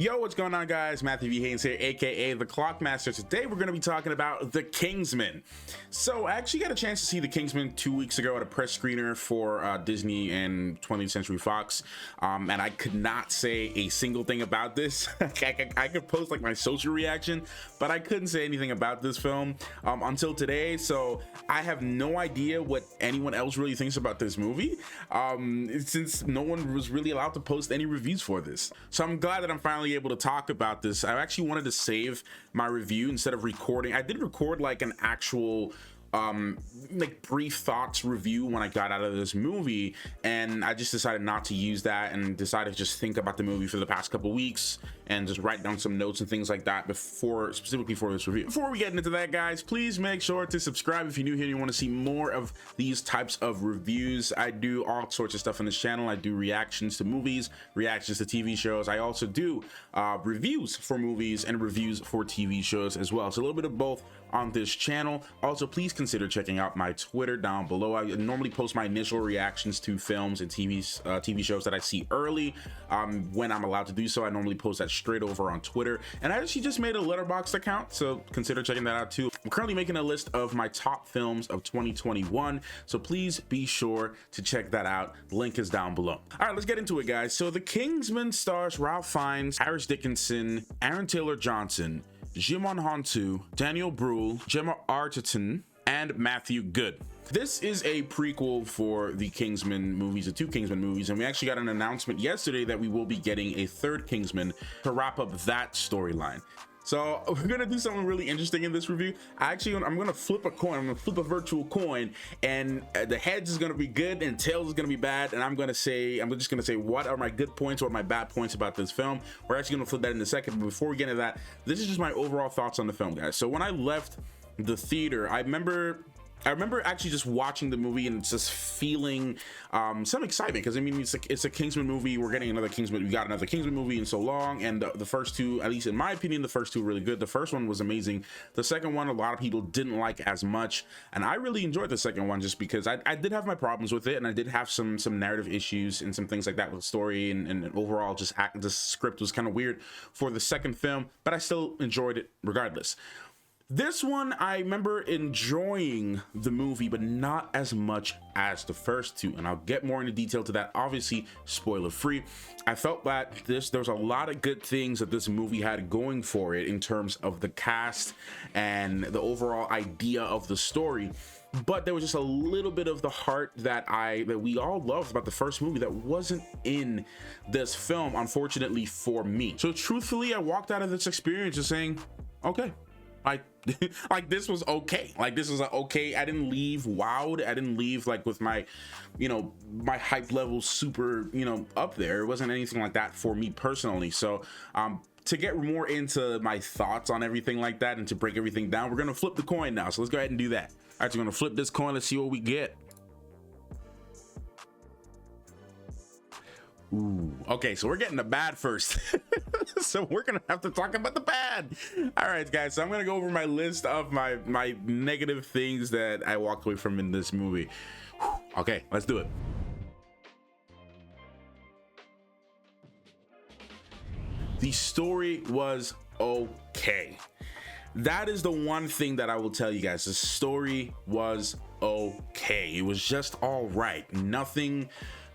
Yo, what's going on, guys? Matthew V. Haynes here, aka the Clockmaster. Today we're going to be talking about The Kingsman. So I actually got a chance to see The Kingsman 2 weeks ago at a press screener for Disney and 20th Century Fox, and I could not say a single thing about this. I could post like my social reaction, but I couldn't say anything about this film until today. So I have no idea what anyone else really thinks about this movie, since no one was really allowed to post any reviews for this. So I'm glad that I'm finally able to talk about this. I actually wanted to save my review instead of recording. I did record like an actual like brief thoughts review when I got out of this movie, and I just decided not to use that and decided to just think about the movie for the past couple weeks and just write down some notes and things like that specifically for this review. Before we get into that, guys, please make sure to subscribe if you're new here and you want to see more of these types of reviews. I do all sorts of stuff on this channel. I do reactions to movies, reactions to TV shows. I also do reviews for movies and reviews for TV shows as well. So a little bit of both on this channel. Also, please consider checking out my Twitter down below. I normally post my initial reactions to films and TV shows that I see early when I'm allowed to do so. I normally post that straight over on Twitter, and I actually just made a Letterboxd account, so consider checking that out too. I'm currently making a list of my top films of 2021, so please be sure to check that out. Link is down below. All right, let's get into it, guys. So The Kingsman stars Ralph Fiennes, Harris Dickinson, Aaron Taylor Johnson, Jimon Honsu, Daniel Bruhl, Gemma Arterton, and Matthew Good. This is a prequel for the Kingsman movies, the two Kingsman movies, and we actually got an announcement yesterday that we will be getting a third Kingsman to wrap up that storyline. So we're gonna do something really interesting in this review. I'm gonna flip a coin. I'm gonna flip a virtual coin, and the heads is gonna be good and tails is gonna be bad. And I'm just gonna say what are my good points or my bad points about this film. We're actually gonna flip that in a second. But before we get into that, this is just my overall thoughts on the film, guys. So when I left the theater, I remember actually just watching the movie and just feeling some excitement, because I mean it's a Kingsman movie. We're getting another Kingsman. We got another Kingsman movie in so long, and the first two, at least in my opinion, the first two were really good. The first one was amazing. The second one, a lot of people didn't like as much, and I really enjoyed the second one just because I did have my problems with it, and I did have some narrative issues and some things like that with the story, and overall just the script was kind of weird for the second film, but I still enjoyed it regardless. This one, I remember enjoying the movie, but not as much as the first two, and I'll get more into detail to that, obviously spoiler free. I felt that there was a lot of good things that this movie had going for it in terms of the cast and the overall idea of the story, but there was just a little bit of the heart that we all loved about the first movie that wasn't in this film, unfortunately for me. So truthfully, I walked out of this experience just saying, okay, like this was okay. Like this was okay. I didn't leave wowed. I didn't leave like with my, my hype level super, up there. It wasn't anything like that for me personally. So to get more into my thoughts on everything like that and to break everything down, we're gonna flip the coin now. So let's go ahead and do that. All right, so we're gonna flip this coin. Let's see what we get. Ooh, okay, so we're getting the bad first. So we're gonna have to talk about the bad. All right, guys, so I'm gonna go over my list of my negative things that I walked away from in this movie. Okay, let's do it. The story was okay. That is the one thing that I will tell you guys. The story was okay. It was just all right. Nothing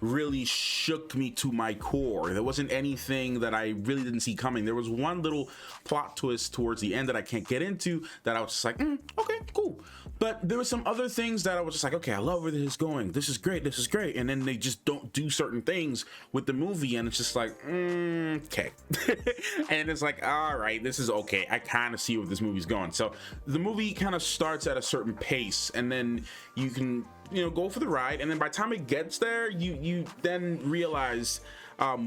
really shook me to my core. There wasn't anything that I really didn't see coming. There was one little plot twist towards the end that I can't get into that I was just like, okay, cool. But there were some other things that I was just like, okay, I love where this is going. This is great. This is great. And then they just don't do certain things with the movie, and it's just like, okay. And it's like, all right, this is okay. I kind of see where this movie's going. So the movie kind of starts at a certain pace, and then you can go for the ride, and then by the time it gets there, you then realize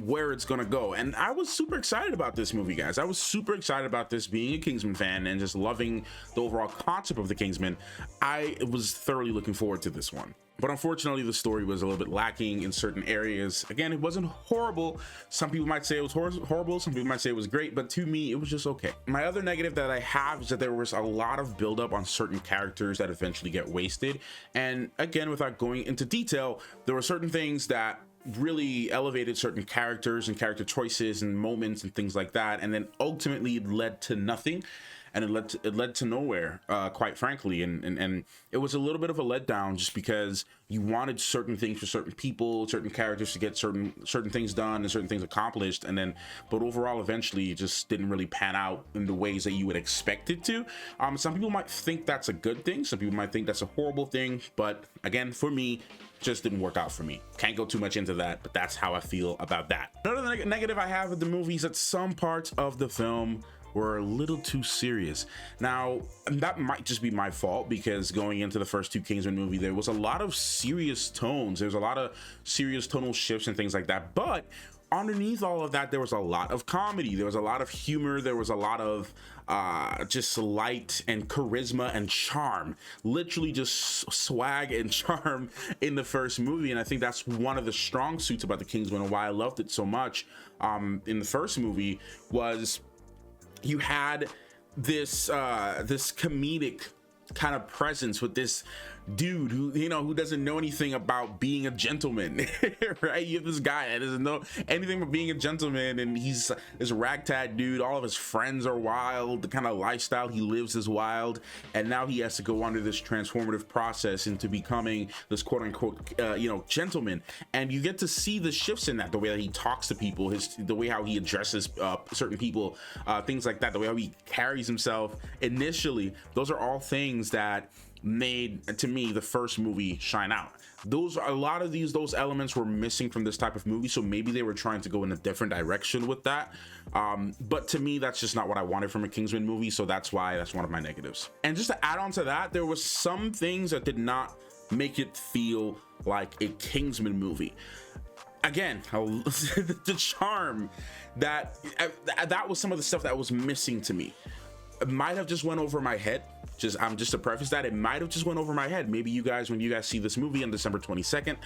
where it's gonna go. And I was super excited about this movie, guys. I was super excited about this, being a Kingsman fan and just loving the overall concept of the Kingsman. I was thoroughly looking forward to this one. But unfortunately, the story was a little bit lacking in certain areas. Again, it wasn't horrible. Some people might say it was horrible. Some people might say it was great. But to me, it was just okay. My other negative that I have is that there was a lot of buildup on certain characters that eventually get wasted. And again, without going into detail, there were certain things that really elevated certain characters and character choices and moments and things like that, and then ultimately it led to nothing, and it led to nowhere, quite frankly, and it was a little bit of a letdown, just because you wanted certain things for certain people, certain characters to get certain things done and certain things accomplished, and then but overall eventually it just didn't really pan out in the ways that you would expect it to. Some people might think that's a good thing, some people might think that's a horrible thing, but again, for me, just didn't work out for me. Can't go too much into that, but that's how I feel about that. Another negative I have with the movie is that some parts of the film were a little too serious. Now, that might just be my fault, because going into the first two Kingsman movie, there was a lot of serious tones. There's a lot of serious tonal shifts and things like that. But underneath all of that, there was a lot of comedy. There was a lot of humor. There was a lot of just light and charisma and charm. Literally just swag and charm in the first movie. And I think that's one of the strong suits about the Kingsman, and why I loved it so much in the first movie was you had this this comedic kind of presence with this dude who, you know, who doesn't know anything about being a gentleman, right? You have this guy that doesn't know anything about being a gentleman, and he's this ragtag dude. All of his friends are wild. The kind of lifestyle he lives is wild, and now he has to go under this transformative process into becoming this quote unquote you know, gentleman. And you get to see the shifts in that, the way that he talks to people, the way how he addresses certain people, things like that, the way how he carries himself initially. Those are all things that made, to me, the first movie shine out. A lot of those elements were missing from this type of movie, so maybe they were trying to go in a different direction with that, but to me, that's just not what I wanted from a Kingsman movie, so that's why that's one of my negatives. And just to add on to that, there was some things that did not make it feel like a Kingsman movie. Again, the charm that was some of the stuff that was missing to me. It might have just went over my head. Just to preface that, it might have just went over my head. Maybe you guys, when you guys see this movie on December 22nd,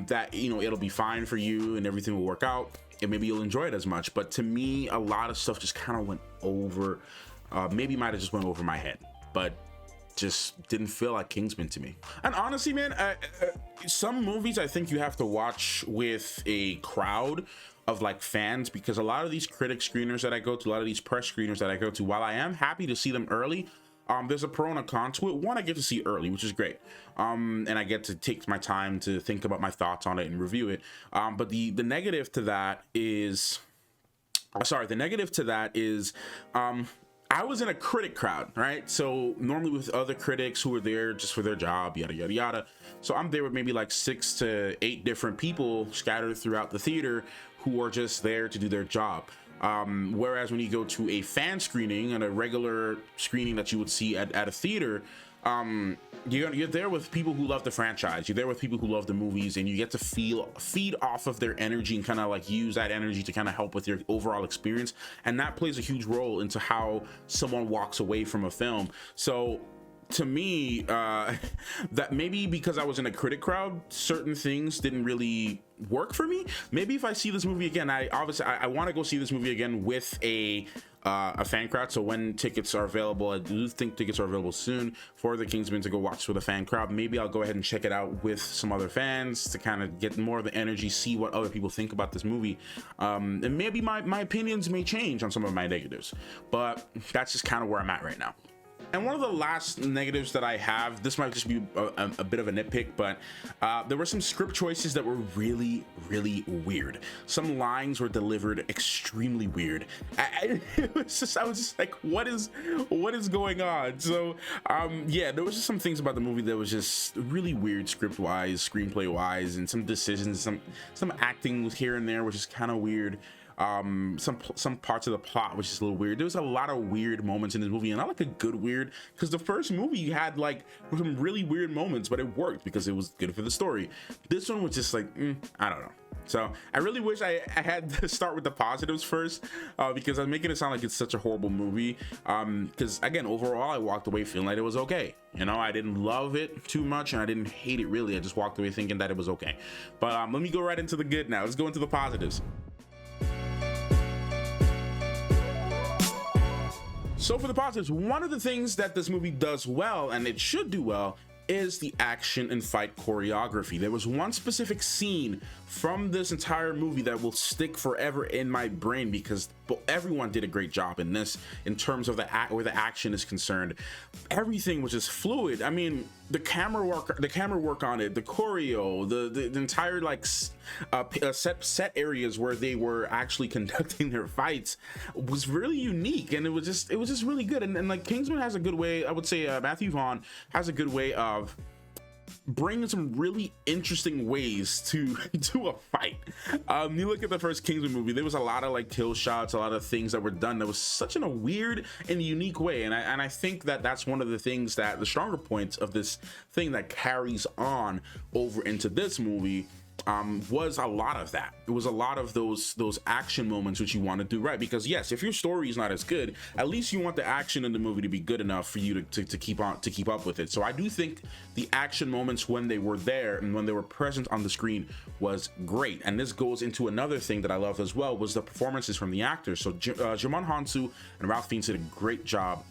that, you know, it'll be fine for you and everything will work out, and maybe you'll enjoy it as much. But to me, a lot of stuff just kind of went over, maybe might have just went over my head, but just didn't feel like Kingsman to me. And honestly, man, some movies I think you have to watch with a crowd of like fans, because a lot of these critic screeners that I go to, a lot of these press screeners that I go to, while I am happy to see them early, there's a pro and a con to it. One, I get to see early, which is great, and I get to take my time to think about my thoughts on it and review it. But the negative to that is, I was in a critic crowd, right? So normally with other critics who are there just for their job, yada yada yada. So I'm there with maybe like 6 to 8 different people scattered throughout the theater who are just there to do their job. Whereas when you go to a fan screening and a regular screening that you would see at a theater, you're there with people who love the franchise. You're there with people who love the movies, and you get to feed off of their energy and kind of like use that energy to kind of help with your overall experience. And that plays a huge role into how someone walks away from a film. So to me, that maybe because I was in a critic crowd, certain things didn't really work for me. Maybe if I see this movie again, I want to go see this movie again with a fan crowd. So when tickets are available, I do think tickets are available soon for the Kingsman to go watch with a fan crowd. Maybe I'll go ahead and check it out with some other fans to kind of get more of the energy, see what other people think about this movie, and maybe my opinions may change on some of my negatives, but that's just kind of where I'm at right now. And one of the last negatives that I have, this might just be a bit of a nitpick, but there were some script choices that were really, really weird. Some lines were delivered extremely weird. I was just like, what is going on? So yeah, there was just some things about the movie that was just really weird, script-wise, screenplay-wise, and some decisions, some acting was here and there, which is kind of weird. Some parts of the plot was just a little weird. There was a lot of weird moments in this movie, and not like a good weird, because the first movie had like some really weird moments, but it worked because it was good for the story. This one was just like, I don't know. So I really wish I had to start with the positives first, because I'm making it sound like it's such a horrible movie. Because again, overall, I walked away feeling like it was okay. You know, I didn't love it too much, and I didn't hate it really. I just walked away thinking that it was okay. But let me go right into the good now. Let's go into the positives. So for the positives, one of the things that this movie does well, and it should do well, is the action and fight choreography. There was one specific scene from this entire movie that will stick forever in my brain, because everyone did a great job in this in terms of where the action is concerned. Everything was just fluid. I mean, the camera work on it, the choreo, the entire like set areas where they were actually conducting their fights was really unique, and it was just really good. And like Kingsman has a good way, I would say Matthew Vaughn has a good way of bringing some really interesting ways to a fight. You look at the first Kingsman movie, there was a lot of like kill shots, a lot of things that were done that was such in a weird and unique way, and I think that that's one of the things, that the stronger points of this thing that carries on over into this movie was a lot of that. It was a lot of those action moments which you want to do right, because yes, if your story is not as good, at least you want the action in the movie to be good enough for you to keep up with it. So I do think the action moments when they were there and when they were present on the screen was great. And this goes into another thing that I loved as well, was the performances from the actors. So Djimon Hounsou and Ralph Fiennes did a great job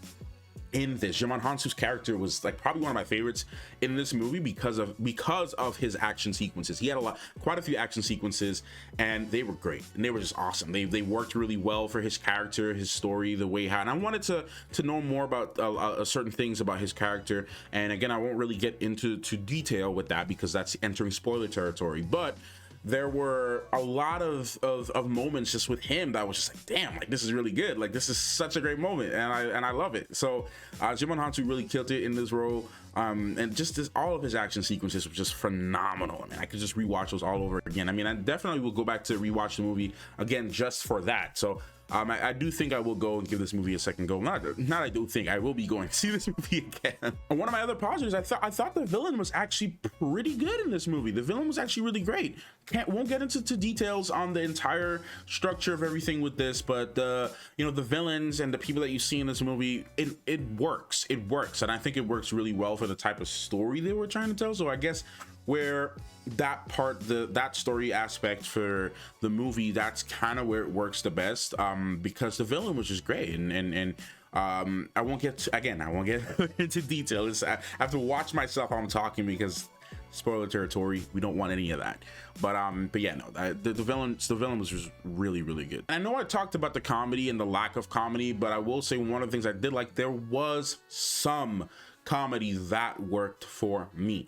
in this. Djimon Hounsou's character was like probably one of my favorites in this movie because of his action sequences. He had quite a few action sequences, and they were great, and they were just awesome. They worked really well for his character, his story, the way how. And I wanted to know more about certain things about his character. And again, I won't really get into detail with that because that's entering spoiler territory. But there were a lot of moments just with him that was just like, damn, like this is really good, like this is such a great moment, and I love it. So Djimon Hounsou really killed it in this role, and just all of his action sequences were just phenomenal. I mean, I could just rewatch those all over again. I mean, I definitely will go back to rewatch the movie again just for that. So I do think I will go and give this movie a second go. Not I do think, I will be going to see this movie again. And one of my other positives, I thought the villain was actually pretty good in this movie. The villain was actually really great. Won't get into details on the entire structure of everything with this, but the villains and the people that you see in this movie, it works, and I think it works really well for the type of story they were trying to tell. So I guess where that part, that story aspect for the movie, that's kind of where it works the best, because the villain was just great. And I won't get into details. I have to watch myself how I'm talking, because spoiler territory, we don't want any of that. But yeah, no, the villain was just really, really good. And I know I talked about the comedy and the lack of comedy, but I will say one of the things I did like, there was some comedy that worked for me.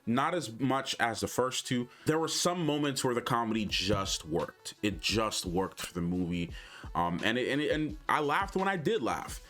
Not as much as the first two. There were some moments where the comedy just worked. It just worked for the movie, and I laughed when I did laugh.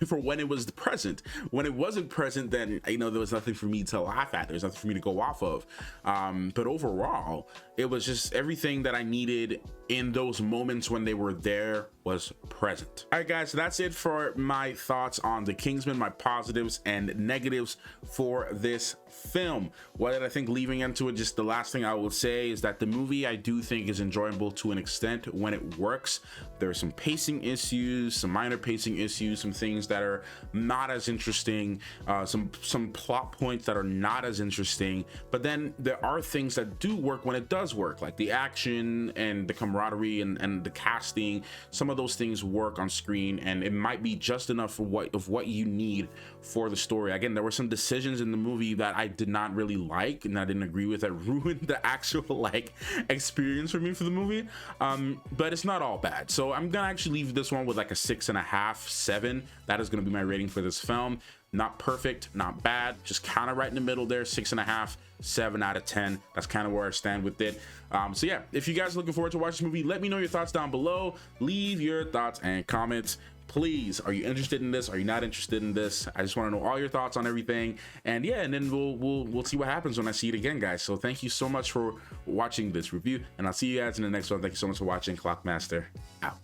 For when it was present. When it wasn't present, then there was nothing for me to laugh at. There was nothing for me to go off of. But overall, it was just everything that I needed in those moments when they were there was present. All right, guys, so that's it for my thoughts on The Kingsman, my positives and negatives for this film. What did I think leaving into it? Just the last thing I will say is that the movie, I do think, is enjoyable to an extent when it works. There are some pacing issues, some minor pacing issues, some things that are not as interesting, some plot points that are not as interesting, but then there are things that do work when it does work, like the action and the camaraderie and the casting. Some of those things work on screen, and it might be just enough of what you need for the story. Again, there were some decisions in the movie that I did not really like and I didn't agree with, that ruined the actual experience for me for the movie, but it's not all bad. So I'm gonna actually leave this one with like a 6.5, 7. That is gonna be my rating for this film. Not perfect, not bad, just kind of right in the middle there. 6.5, 7 out of 10. That's kind of where I stand with it. So yeah, if you guys are looking forward to watch this movie, let me know your thoughts down below. Leave your thoughts and comments, please. Are you interested in this? Are you not interested in this? I just want to know all your thoughts on everything. And yeah, and then we'll see what happens when I see it again, guys. So thank you so much for watching this review, and I'll see you guys in the next one. Thank you so much for watching. Clockmaster out.